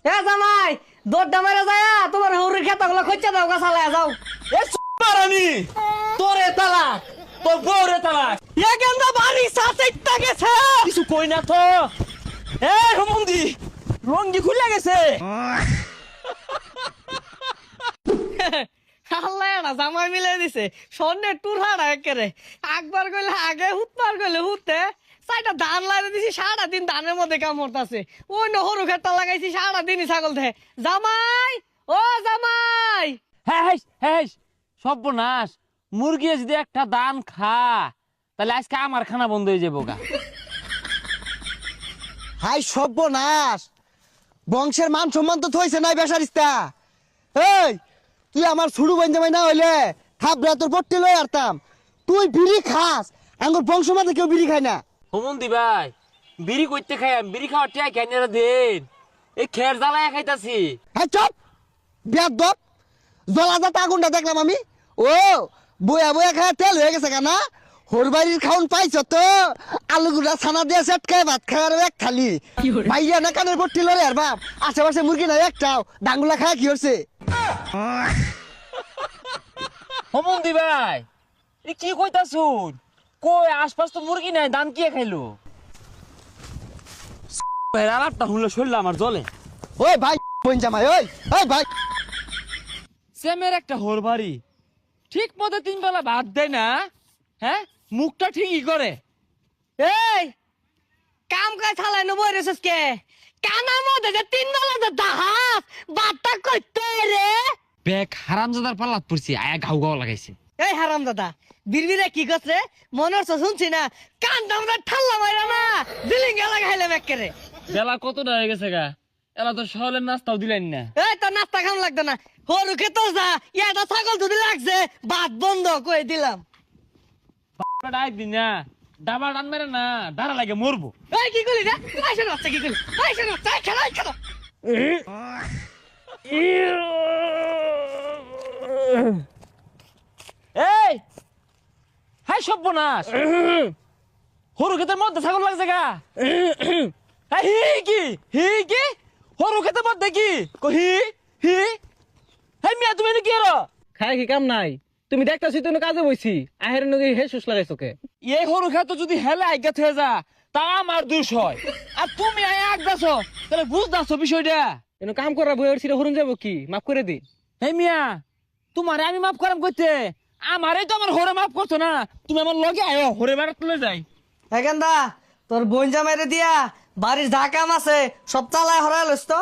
এ জামাই দৌড়টা মেরে যায় তোমার হৌরির খেতাগুলো খোঁজা দাও গাছালায় যাও। এ মারানি তোরে তালাক তোর বউরে তালাক এ গেন্দা বাড়ি সাথে গেছে। কিছু কই না তো। এ রমন্দি রঙ্গি খুলে গেছে। আল্লাহ না জামাই মিলে দিছে স্বর্ণের টুর হাড়া একেরে একবার কইলে আগে হুতবার কইলে হুতে চাইটা ধান লাগিয়ে দিছি সারা দিন ধানের মধ্যে কামড়তাছে ওই নহরু খেতটা লাগাইছি সারা দিনই ছাগল ধে। জামাই ও জামাই হ্যাঁ হ্যাঁ হ্যাঁ সর্বনাশ মুরগি যদি একটা দান খা তাহলে আজকে আমার খানা বন্ধ হয়ে যাবো গা। হাই সর্বনাশ বংশের মান সম্মান তো থইছে নাই বেসারিস্তা। এই তুই আমার ছুড়ু বান্ধে না হইলে থাপড়া তোর পট্টি লই আরতাম। তুই বিড়ি খাস আঙ্গুর বংশ মাঝে কেউ বিড়ি খায় না। হোমন্দি ভাই বিড়ি করতে খাই বিড়ি খাওয়ার টিয়া কেন দিন এই খের জ্বালায় খাইতাছি। হ্যাঁ চপ বেয়াদব জলাজাত আগুনটা দেখলাম আমি। ও বয়া বয়া খায় তেল হয়ে গেছে কেনা হরবাড়ির খাউন পাইছ তো আলু গুড়া ছানা দিয়ে সেট খায় ভাত খাওয়ার এক থালি ভাইয়া না কানের পট্টি লড়ে আর বাপ আশেপাশে মুরগি নাই একটাও ডাঙ্গুলা খায় কি হচ্ছে। হোমন্দি ভাই এ কি কইতাছুন কই আশপাশ তো মুরগি নাই দান কে খাইলো। আলাপটা শুনলে শরীর আমার জলে। ওই ভাই বোন জামাই ওই ওই ভাই সেমের একটা হরবাড়ি ঠিক মতো 3 বেলা ভাত দেয় না। হ্যাঁ মুখটা ঠিকই করে। এই কাম কাজ ছালাই নবো রেসস কে কানার মধ্যে যে তিন বেলা যে দাহাস বাট্টা কইতে রে। বেক হারামজাদার পাল্লাত পড়ছি আয়া ঘাউ ঘাউ লাগাইছে। এই হারাম দাদা বিড়বিড়ে কি করছে মনে হচ্ছে শুনছি না কান দামরা ঠাল্লা মাইরা না দিলিঙ্গা লাগাইলাম একেরে। বেলা কতটা হয়ে গেছে গা এলা তো সকালের নাস্তাও দিলেন না। এই তোর নাস্তা খাম লাগতো না হরু খেতো যা এটা ছাগল যদি লাগছে ভাত বন্ধ কই দিলাম। ডাক দিন না ডাবা ডান মেরে না ডারা লাগে মরবো। এই কি করলি রে আইসা না কি করলি আইসা না চাই খেলা খেলা। এই হাই সর্বনাশ হরু ক্ষেতের মধ্যে ছাগল লাগছে গা। হি কি হরু ক্ষেতের মধ্যে কি হি হি হে মিয়া তুমি কি এর খাই কি কাম নাই তুমি দেখতাছি তুমি কাজে বইছি আহের নগে হে সুস লাগাইছো কে এই হরু ক্ষেত যদি হেলে আজ্ঞা হয়ে যা তা আমার দোষ হয় আর তুমি আয় আজ্ঞাছ তাহলে বুঝদাছো বিষয়টা। এনে কাম করা বইয়ের ছিল হরুন যাব কি মাফ করে দি। হে মিয়া তোমারে আমি মাফ করাম কইতে আমারই তো আমার হরে মাফ করছো না তুমি আমার লগে আয়ো হরে মারা তুলে যাই। এই গেন্দা তোর বোন জামাইরে দিয়া বাড়ির যা কাম আছে সব চালায় হরাই লইস তো।